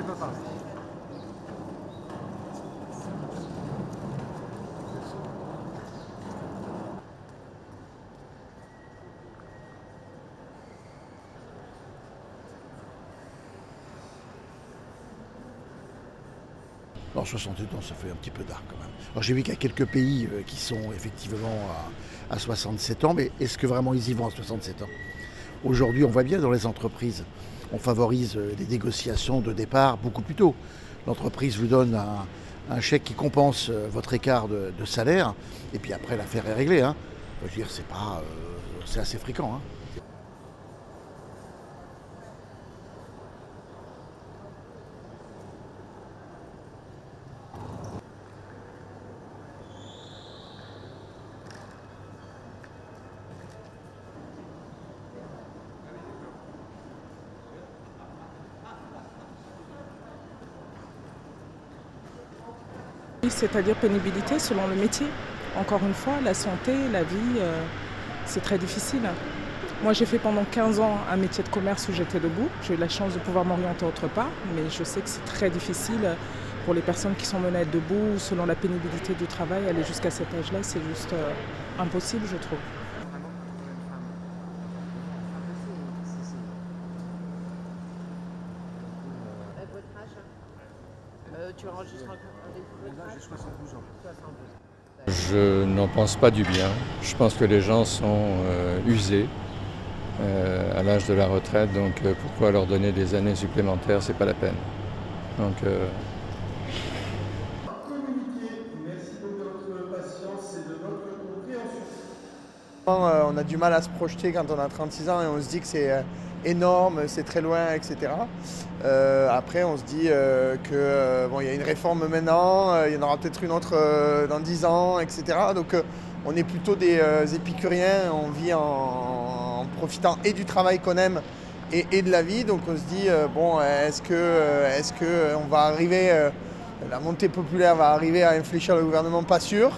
j'ai pas parlé. Alors 68 ans, ça fait un petit peu d'art quand même. Alors j'ai vu qu'il y a quelques pays qui sont effectivement à 67 ans, mais est-ce que vraiment ils y vont à 67 ans? Aujourd'hui, on voit bien dans les entreprises, on favorise les négociations de départ beaucoup plus tôt. L'entreprise vous donne un chèque qui compense votre écart de salaire, et puis après l'affaire est réglée, hein. Je veux dire, c'est pas, c'est assez fréquent, hein. C'est-à-dire pénibilité selon le métier. Encore une fois, la santé, la vie, c'est très difficile. Moi, j'ai fait pendant 15 ans un métier de commerce où j'étais debout. J'ai eu la chance de pouvoir m'orienter autre part, mais je sais que c'est très difficile pour les personnes qui sont menées à être debout. Selon la pénibilité du travail, aller jusqu'à cet âge-là, c'est juste impossible, je trouve. Votre âge tu enregistres avec votre âge? J'ai 72 ans. 72. Je n'en pense pas du bien. Je pense que les gens sont usés à l'âge de la retraite, donc pourquoi leur donner des années supplémentaires, c'est pas la peine. Donc, Merci donc de votre patience et de votre compréhension. On a du mal à se projeter quand on a 36 ans et on se dit que c'est énorme, c'est très loin, etc. Après, on se dit qu'il y a une réforme maintenant, il y en aura peut-être une autre dans 10 ans, etc. Donc on est plutôt des épicuriens, on vit en profitant et du travail qu'on aime et de la vie. Donc on se dit, est-ce que on va arriver, la montée populaire va arriver à infléchir le gouvernement? Pas sûr.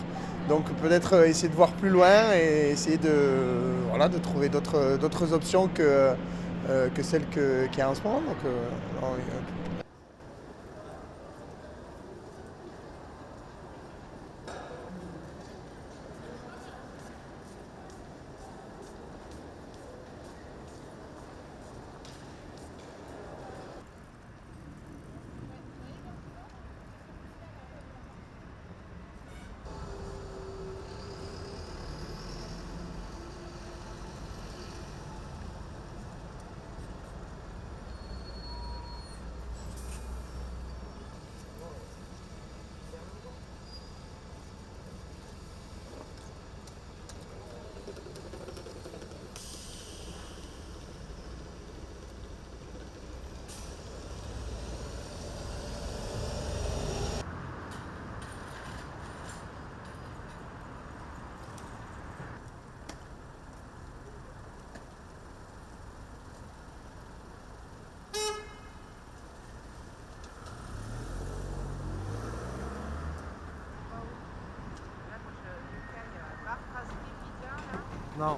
Donc peut-être essayer de voir plus loin et essayer de trouver d'autres options que celles qu'il y a en ce moment. Donc, Non.